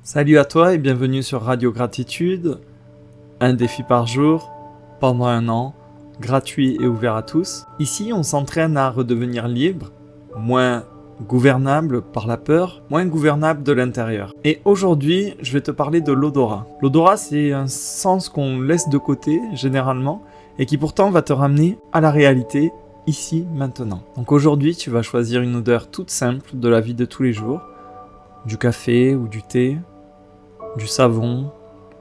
Salut à toi et bienvenue sur Radio Gratitude, un défi par jour, pendant 1 an, gratuit et ouvert à tous. Ici, on s'entraîne à redevenir libre, moins gouvernable par la peur, moins gouvernable de l'intérieur. Et aujourd'hui, je vais te parler de l'odorat. L'odorat, c'est un sens qu'on laisse de côté, généralement, et qui pourtant va te ramener à la réalité, ici, maintenant. Donc aujourd'hui, tu vas choisir une odeur toute simple de la vie de tous les jours, du café ou du thé, du savon,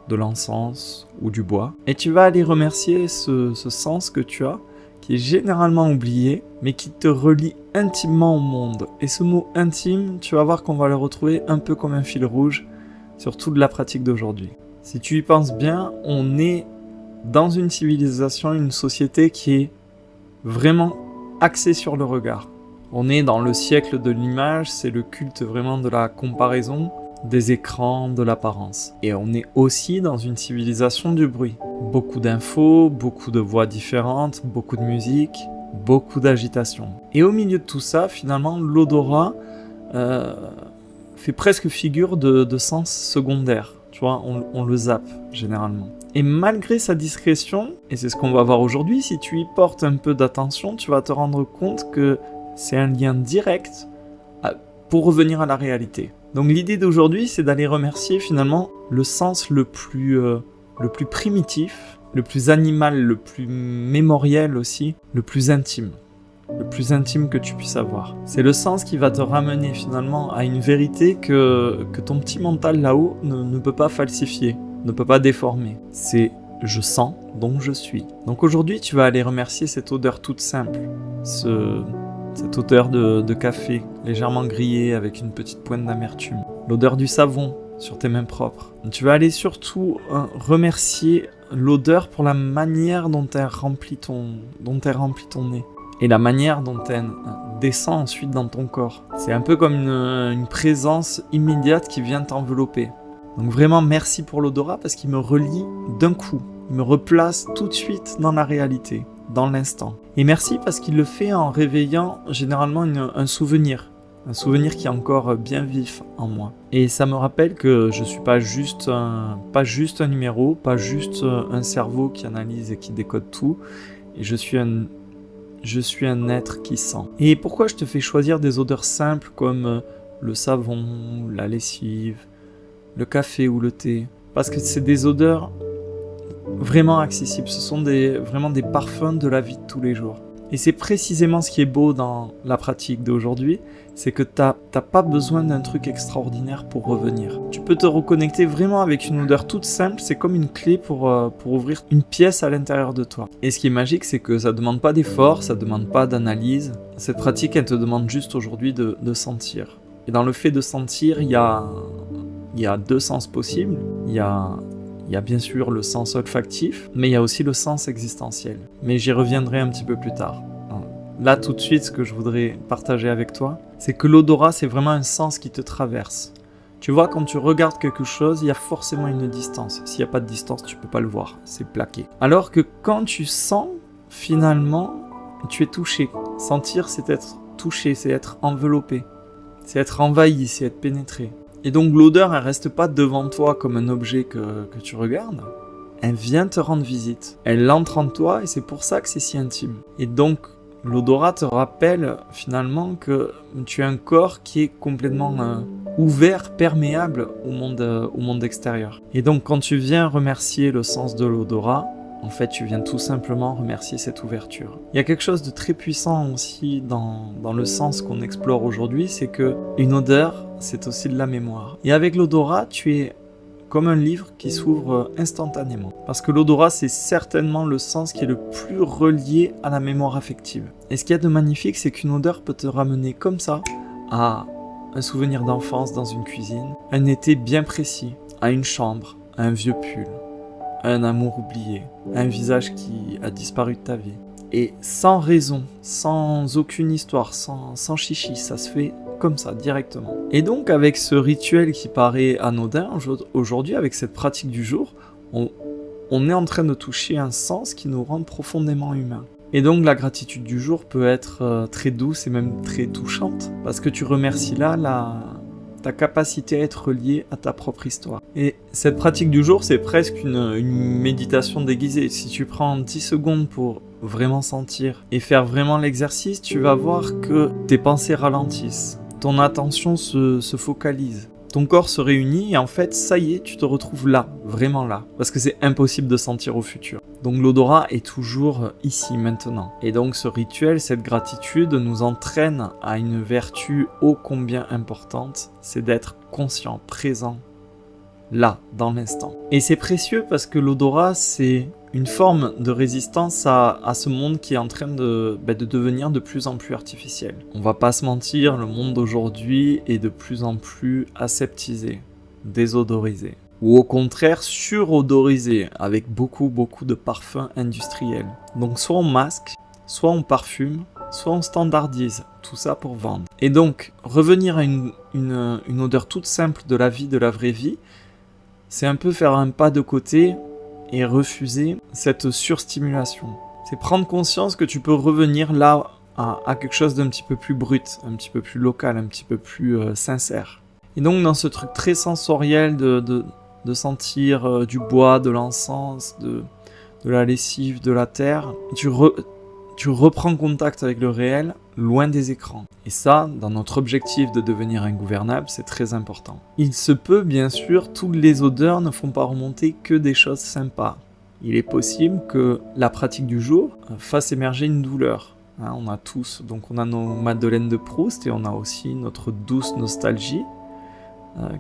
de l'encens ou du bois. Et tu vas aller remercier ce sens que tu as, qui est généralement oublié, mais qui te relie intimement au monde. Et ce mot intime, tu vas voir qu'on va le retrouver un peu comme un fil rouge sur toute la pratique d'aujourd'hui. Si tu y penses bien, on est dans une civilisation, une société qui est vraiment axée sur le regard. On est dans le siècle de l'image, c'est le culte vraiment de la comparaison, des écrans, de l'apparence. Et on est aussi dans une civilisation du bruit. Beaucoup d'infos, beaucoup de voix différentes, beaucoup de musique, beaucoup d'agitation. Et au milieu de tout ça, finalement, l'odorat fait presque figure de sens secondaire. Tu vois, on le zappe généralement. Et malgré sa discrétion, et c'est ce qu'on va voir aujourd'hui, si tu y portes un peu d'attention, tu vas te rendre compte que c'est un lien direct pour revenir à la réalité. Donc l'idée d'aujourd'hui, c'est d'aller remercier finalement le sens le plus primitif, le plus animal, le plus mémoriel aussi, le plus intime que tu puisses avoir. C'est le sens qui va te ramener finalement à une vérité que ton petit mental là-haut ne peut pas falsifier, ne peut pas déformer. C'est « je sens, donc je suis ». Donc aujourd'hui, tu vas aller remercier cette odeur toute simple, cette odeur de café, légèrement grillé avec une petite pointe d'amertume. L'odeur du savon sur tes mains propres. Tu vas aller surtout remercier l'odeur pour la manière dont elle remplit ton nez. Et la manière dont elle descend ensuite dans ton corps. C'est un peu comme une présence immédiate qui vient t'envelopper. Donc vraiment merci pour l'odorat parce qu'il me relie d'un coup. Il me replace tout de suite dans la réalité, dans l'instant. Et merci parce qu'il le fait en réveillant généralement un souvenir qui est encore bien vif en moi. Et ça me rappelle que je suis pas juste un numéro, pas juste un cerveau qui analyse et qui décode tout. Et je suis un être qui sent. Et pourquoi je te fais choisir des odeurs simples comme le savon, la lessive, le café ou le thé? Parce que c'est des odeurs vraiment accessibles. Ce sont vraiment des parfums de la vie de tous les jours. Et c'est précisément ce qui est beau dans la pratique d'aujourd'hui, c'est que t'as pas besoin d'un truc extraordinaire pour revenir. Tu peux te reconnecter vraiment avec une odeur toute simple, c'est comme une clé pour ouvrir une pièce à l'intérieur de toi. Et ce qui est magique, c'est que ça demande pas d'effort, ça demande pas d'analyse. Cette pratique, elle te demande juste aujourd'hui de sentir. Et dans le fait de sentir, il y a 2 sens possibles. Il y a bien sûr le sens olfactif, mais il y a aussi le sens existentiel. Mais j'y reviendrai un petit peu plus tard. Là, tout de suite, ce que je voudrais partager avec toi, c'est que l'odorat, c'est vraiment un sens qui te traverse. Tu vois, quand tu regardes quelque chose, il y a forcément une distance. S'il n'y a pas de distance, tu ne peux pas le voir, c'est plaqué. Alors que quand tu sens, finalement, tu es touché. Sentir, c'est être touché, c'est être enveloppé, c'est être envahi, c'est être pénétré. Et donc l'odeur, elle reste pas devant toi comme un objet que tu regardes. Elle vient te rendre visite. Elle entre en toi et c'est pour ça que c'est si intime. Et donc l'odorat te rappelle finalement que tu as un corps qui est complètement ouvert, perméable au monde extérieur. Et donc quand tu viens remercier le sens de l'odorat, en fait, tu viens tout simplement remercier cette ouverture. Il y a quelque chose de très puissant aussi dans le sens qu'on explore aujourd'hui, c'est que une odeur, c'est aussi de la mémoire. Et avec l'odorat, tu es comme un livre qui s'ouvre instantanément. Parce que l'odorat, c'est certainement le sens qui est le plus relié à la mémoire affective. Et ce qu'il y a de magnifique, c'est qu'une odeur peut te ramener comme ça à un souvenir d'enfance dans une cuisine, un été bien précis, à une chambre, à un vieux pull, un amour oublié, un visage qui a disparu de ta vie. Et sans raison, sans aucune histoire, sans chichi, ça se fait comme ça, directement. Et donc, avec ce rituel qui paraît anodin, aujourd'hui, avec cette pratique du jour, on est en train de toucher un sens qui nous rend profondément humains. Et donc, la gratitude du jour peut être très douce et même très touchante, parce que tu remercies là ta capacité à être lié à ta propre histoire. Et cette pratique du jour, c'est presque une méditation déguisée. Si tu prends 10 secondes pour vraiment sentir et faire vraiment l'exercice, tu vas voir que tes pensées ralentissent, ton attention se focalise. Ton corps se réunit et en fait, ça y est, tu te retrouves là, vraiment là. Parce que c'est impossible de sentir au futur. Donc l'odorat est toujours ici, maintenant. Et donc ce rituel, cette gratitude nous entraîne à une vertu ô combien importante, c'est d'être conscient, présent, là, dans l'instant. Et c'est précieux parce que l'odorat, c'est une forme de résistance à ce monde qui est en train de devenir de plus en plus artificiel. On va pas se mentir, le monde d'aujourd'hui est de plus en plus aseptisé, désodorisé. Ou au contraire surodorisé, avec beaucoup de parfums industriels. Donc soit on masque, soit on parfume, soit on standardise, tout ça pour vendre. Et donc, revenir à une odeur toute simple de la vie, de la vraie vie, c'est un peu faire un pas de côté et refuser cette surstimulation. C'est prendre conscience que tu peux revenir là à quelque chose d'un petit peu plus brut, un petit peu plus local, un petit peu plus sincère. Et donc dans ce truc très sensoriel de sentir du bois, de l'encens, de la lessive, de la terre, tu reprends contact avec le réel, loin des écrans. Et ça, dans notre objectif de devenir ingouvernable, c'est très important. Il se peut, bien sûr, toutes les odeurs ne font pas remonter que des choses sympas. Il est possible que la pratique du jour fasse émerger une douleur. On a tous, donc on a nos Madeleines de Proust et on a aussi notre douce nostalgie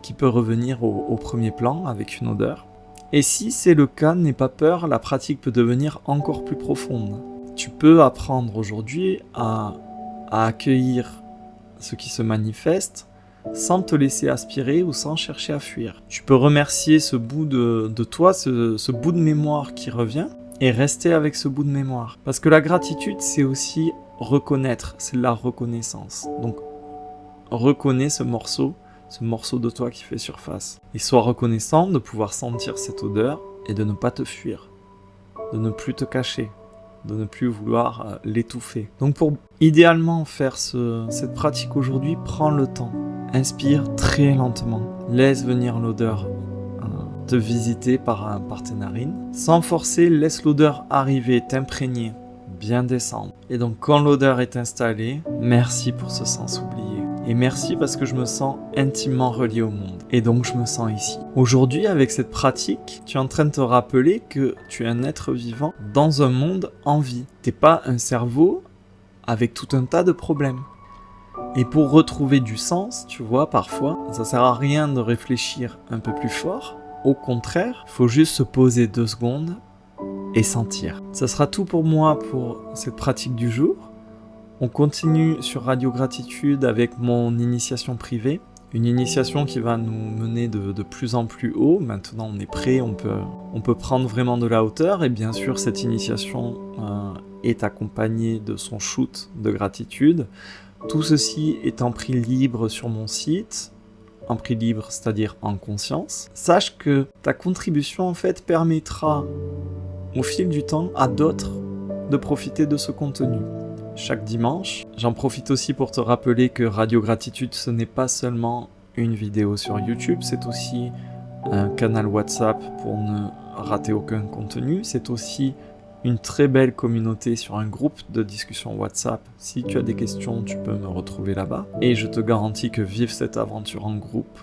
qui peut revenir au premier plan avec une odeur. Et si c'est le cas, n'aie pas peur, la pratique peut devenir encore plus profonde. Tu peux apprendre aujourd'hui à accueillir ce qui se manifeste sans te laisser aspirer ou sans chercher à fuir. Tu peux remercier ce bout de toi, ce bout de mémoire qui revient et rester avec ce bout de mémoire. Parce que la gratitude, c'est aussi reconnaître, c'est la reconnaissance. Donc, reconnais ce morceau de toi qui fait surface. Et sois reconnaissant de pouvoir sentir cette odeur et de ne pas te fuir, de ne plus te cacher, de ne plus vouloir l'étouffer. Donc pour idéalement faire cette pratique aujourd'hui, prends le temps. Inspire très lentement. Laisse venir l'odeur te visiter par tes narines. Sans forcer, laisse l'odeur arriver, t'imprégner, bien descendre. Et donc quand l'odeur est installée, merci pour ce sens oublié. Et merci parce que je me sens intimement relié au monde. Et donc je me sens ici. Aujourd'hui, avec cette pratique, tu es en train de te rappeler que tu es un être vivant dans un monde en vie. T'es pas un cerveau avec tout un tas de problèmes. Et pour retrouver du sens, tu vois, parfois, ça sert à rien de réfléchir un peu plus fort. Au contraire, il faut juste se poser 2 secondes et sentir. Ça sera tout pour moi pour cette pratique du jour. On continue sur Radio Gratitude avec mon initiation privée, une initiation qui va nous mener de plus en plus haut. Maintenant on est prêt, on peut prendre vraiment de la hauteur et bien sûr cette initiation est accompagnée de son shoot de gratitude. Tout ceci est en prix libre sur mon site, en prix libre c'est-à-dire en conscience. Sache que ta contribution en fait permettra au fil du temps à d'autres de profiter de ce contenu. Chaque dimanche. J'en profite aussi pour te rappeler que Radio Gratitude, ce n'est pas seulement une vidéo sur YouTube, c'est aussi un canal WhatsApp pour ne rater aucun contenu. C'est aussi une très belle communauté sur un groupe de discussion WhatsApp. Si tu as des questions, tu peux me retrouver là-bas. Et je te garantis que vivre cette aventure en groupe,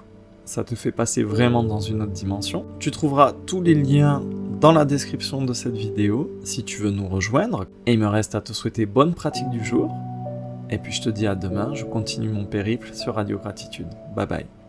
ça te fait passer vraiment dans une autre dimension. Tu trouveras tous les liens dans la description de cette vidéo si tu veux nous rejoindre. Et il me reste à te souhaiter bonne pratique du jour. Et puis je te dis à demain, je continue mon périple sur Radio Gratitude. Bye bye.